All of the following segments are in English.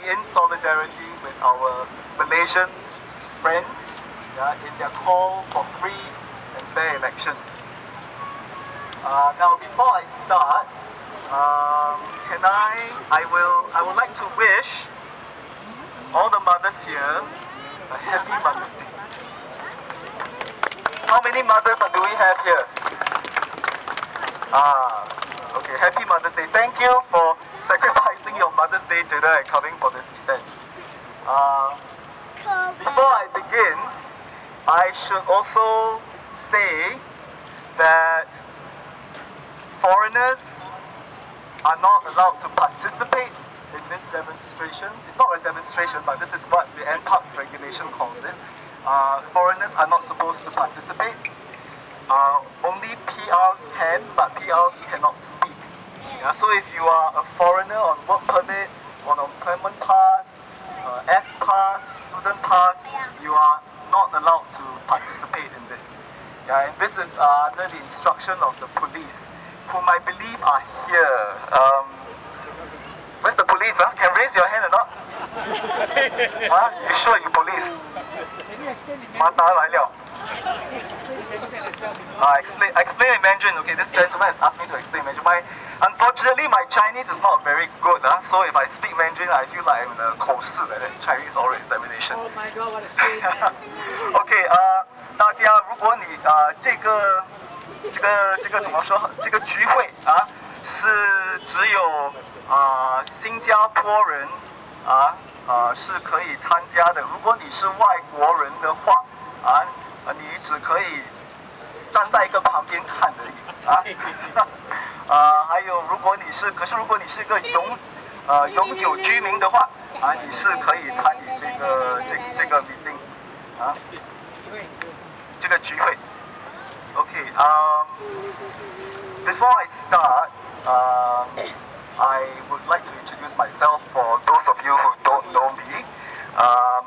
in solidarity with our Malaysian friends in their call for free and fair elections. Now, before I start, I would like to wish all the mothers here a happy Mother's Day. How many mothers do we have here? Okay, happy Mother's Day. Thank you for sacrificing your Mother's Day dinner and coming for this event. Before I begin, I should also say that foreigners are not allowed to participate in this demonstration. It's not a demonstration, but this is what the NParks regulation calls it. Foreigners are not supposed to participate. Only PRs can, but PRs cannot speak. So if you are a foreigner on work permit, on employment pass, S pass, student pass, you are not allowed to participate in this. And this is under the instruction of the police, whom I believe are here. Where's the police? Can raise your hand or not? You sure you police? Explain in Mandarin. Okay, this gentleman has asked me to explain Mandarin. Unfortunately, my Chinese is not very good. So if I speak Mandarin, I feel like I'm in a 口试 like that, Chinese oral examination. Oh my God, what a shame. Okay, 大家如果你这个怎么说？这个聚会是只有新加坡人是可以参加的。如果你是外国人的话你只可以站在一个旁边看而已还有如果你是一个永久居民的话你是可以参与这个 meeting 这个聚会。Okay, before I start, I would like to introduce myself for those of you who don't know me.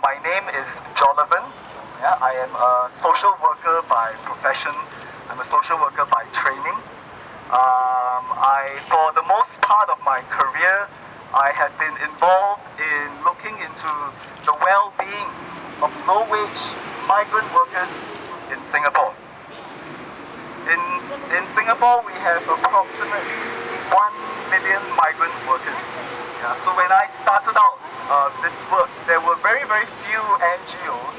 My name is Jolovan. I am a social worker by profession. I'm a social worker by training. For the most part of my career, I have been involved in looking into the well-being of low-wage migrant workers in Singapore. In Singapore, we have approximately 1 million migrant workers. So when I started out this work, there were very, very few NGOs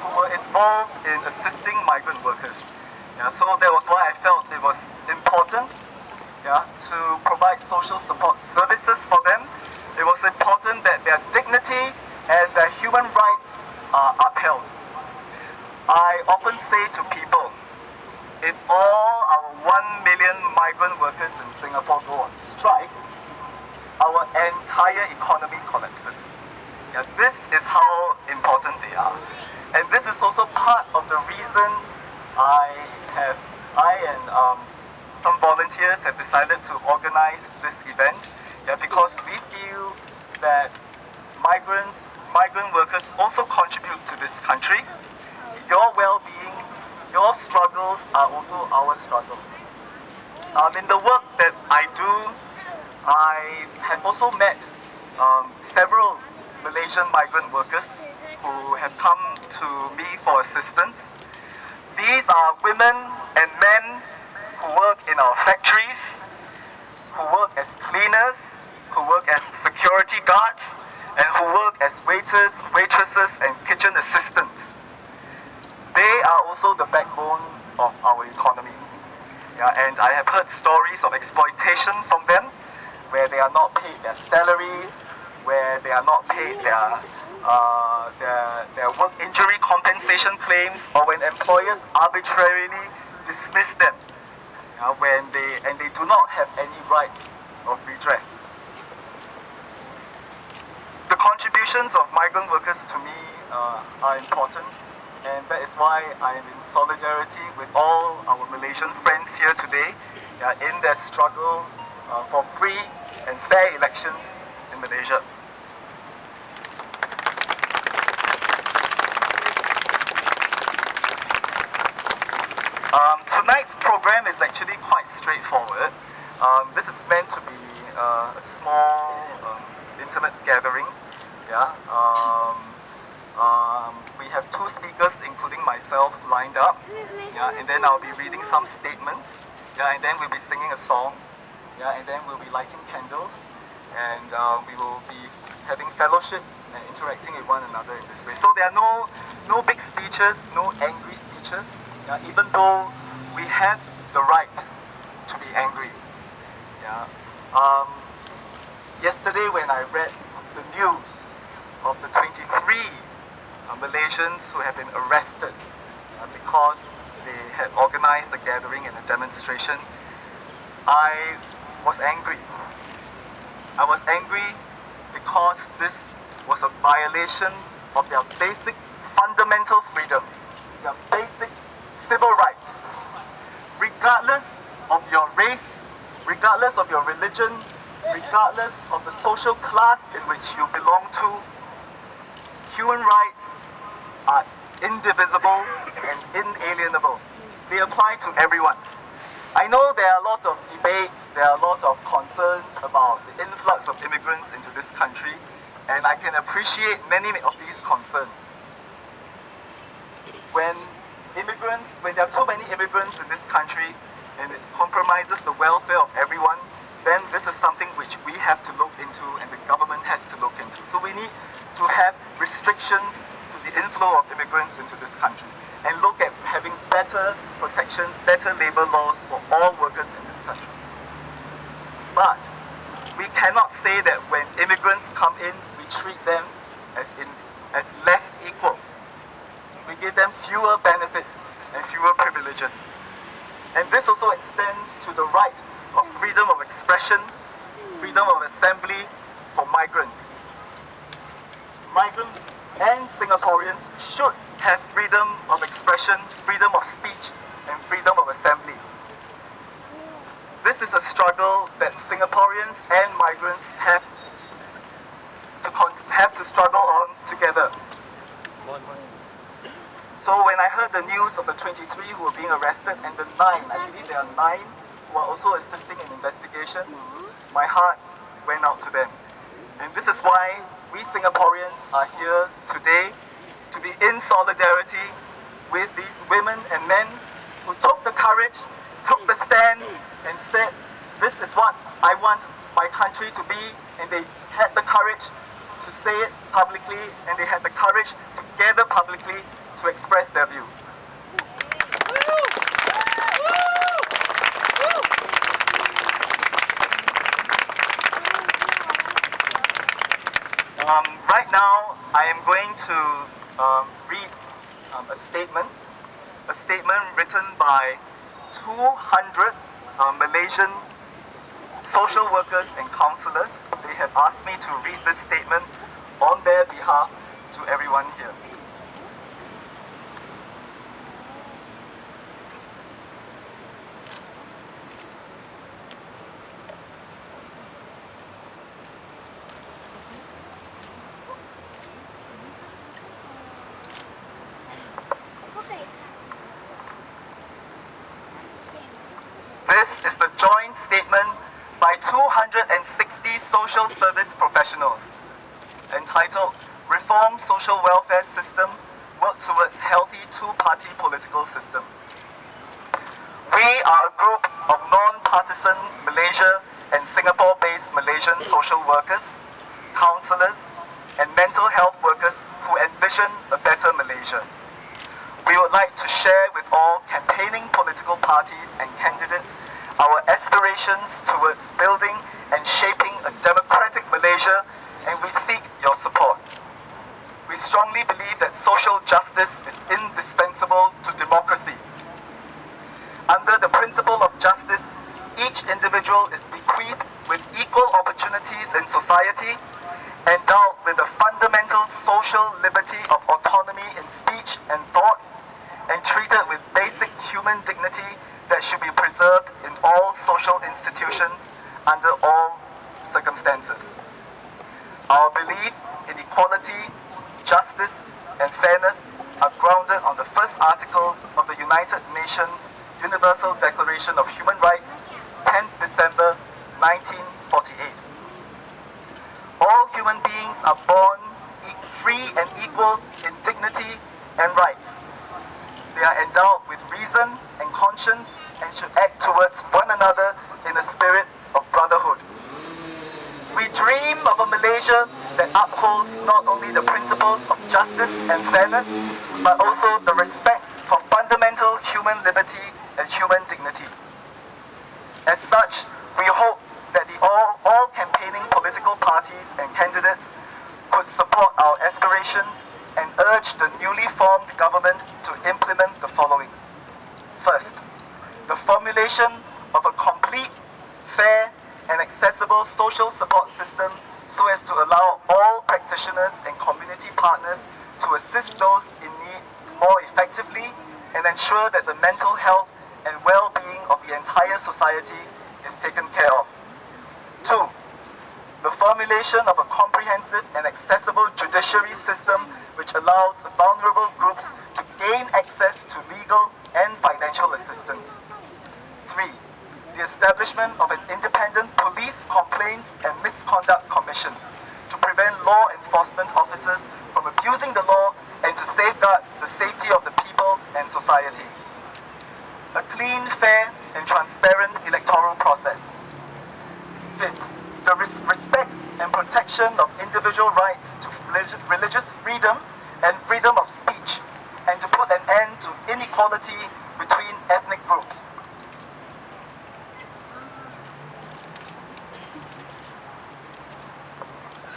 who were involved in assisting migrant workers. So that was why I felt it was important to provide social support services for them. It was important that their dignity and their human rights are upheld. I often say to people, if all our 1 million migrant workers in Singapore go on strike, our entire economy collapses. This is how important they are. And this is also part of the reason I and some volunteers have decided to organize this event, because we feel that migrant workers also contribute to this country. Your well-being, your struggles are also our struggles. In the work that I do, I have also met several Malaysian migrant workers who have come to me for assistance. These are women and men who work in our factories, who work as cleaners, who work as security guards, and who work as waiters, waitresses, and kitchen assistants. They are also the backbone of our economy. And I have heard stories of exploitation from them, where they are not paid their salaries, where they are not paid their work injury compensation claims, or when employers arbitrarily dismiss them, when they do not have any right of redress. The contributions of migrant workers to me are important, and that is why I am in solidarity with all our Malaysian friends here today in their struggle for free and fair elections in Malaysia. Tonight's program is actually quite straightforward. This is meant to be a small, intimate gathering. Yeah. We have two speakers, including myself, lined up. Yeah, and then I'll be reading some statements. Yeah, and then we'll be singing a song. Yeah, and then we'll be lighting candles, and we will be having fellowship and interacting with one another in this way. So there are no big speeches, no angry speeches. Yeah, even though we have the right to be angry. Yeah. Yesterday when I read the news of the 23 Malaysians who have been arrested because they had organized a gathering and a demonstration, I was angry. I was angry because this was a violation of their basic fundamental freedom, their basic civil rights. Regardless of your race, regardless of your religion, regardless of the social class in which you belong to, human rights are indivisible and inalienable. They apply to everyone. I know there are lots of debates, there are lots of concerns about the influx of immigrants into this country, and I can appreciate many of these concerns. When there are too many immigrants in this country and it compromises the welfare of everyone, then this is something which we have to look into and the government has to look into. So we need to have restrictions to the inflow of immigrants into this country and look at having better protections, better labor laws for all workers in this country. But we cannot say that when immigrants come in, we treat them as less equal. We give them fewer benefits and fewer privileges. And this also extends to the right of freedom of expression, freedom of assembly for migrants. Migrants and Singaporeans should have freedom of expression, freedom of speech, and freedom of assembly. This is a struggle that Singaporeans and migrants have to struggle on together. So when I heard the news of the 23 who were being arrested and the 9, I believe there are 9 who are also assisting in investigations, my heart went out to them. And this is why we Singaporeans are here today to be in solidarity with these women and men who took the courage, took the stand and said, this is what I want my country to be, and they had the courage to say it publicly, and they had the courage to gather publicly to express their view. Right now, I am going to read a statement written by 200 Malaysian social workers and counsellors. They have asked me to read this statement on their behalf to everyone here. This is the joint statement by 260 social service professionals entitled Reform Social Welfare System, Work Towards Healthy Two-Party Political System. We are a group of non-partisan Malaysia and Singapore-based Malaysian social workers, counsellors and mental health workers who envision a better Malaysia. We would like to share with all campaigning political parties and candidates our aspirations towards building and shaping a democratic Malaysia, and we seek your support. We strongly believe that social justice is indispensable to democracy. Under the principle of justice, each individual is bequeathed with equal opportunities in society, endowed with the fundamental social liberty of autonomy in speech and thought, and treated with basic human dignity that should be preserved in all social institutions under all circumstances. Our belief in equality, justice, and fairness are grounded on the first article of the United Nations Universal Declaration of Human Rights, 10th December 1948. All human beings are born free and equal in dignity and rights. They are endowed with reason and conscience and should act towards one another in a spirit of brotherhood. We dream of a Malaysia that upholds not only the principles of justice and fairness, but also the respect for fundamental human liberty and human dignity. As such, we hope that all campaigning political parties and candidates could support our aspirations and urge the newly formed government to implement the following. First, the formulation of a complete, fair and accessible social support system so as to allow all practitioners and community partners to assist those in need more effectively and ensure that the mental health and well-being of the entire society is taken care of. 2. The formulation of a comprehensive and accessible judiciary system which allows vulnerable groups to gain access to legal and financial assistance. 3. The establishment of an independent police complaints and misconduct commission to prevent law enforcement officers from abusing the law and to safeguard the safety of the people and society. A clean, fair and transparent electoral process. 5th, the respect and protection of individual rights to religious freedom and freedom of speech, and to put an end to inequality between ethnic groups.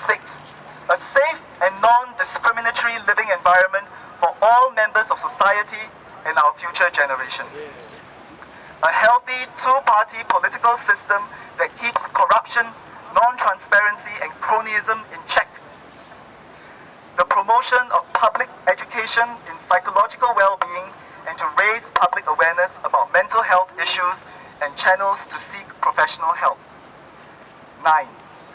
6. A safe and non-discriminatory living environment for all members of society and our future generations. A healthy two-party political system that keeps corruption, non-transparency and cronyism in check. The promotion of public education in psychological well-being and to raise public awareness about mental health issues and channels to seek professional help. 9.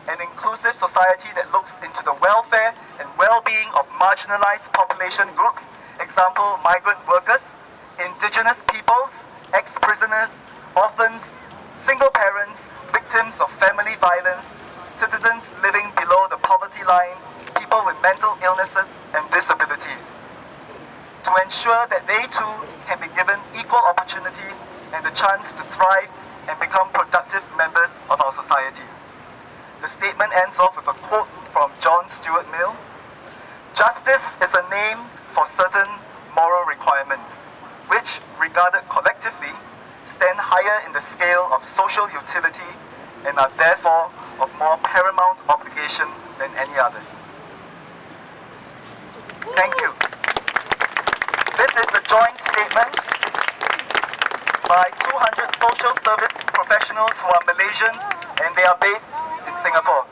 An inclusive society that looks into the welfare and well-being of marginalized population groups, example, migrant workers, indigenous peoples, ex-prisoners, orphans, single parents, victims of family violence, citizens living below the poverty line, people with mental illnesses and disabilities. To ensure that they too can be given equal opportunities and the chance to thrive and become productive members of our society. The statement ends off with a quote from John Stuart Mill. Justice is a name for certain moral requirements, which, regarded collectively, stand higher in the scale of social utility and are therefore of more paramount obligation than any others. Thank you. This is the joint statement by 200 social service professionals who are Malaysians and they are based in Singapore.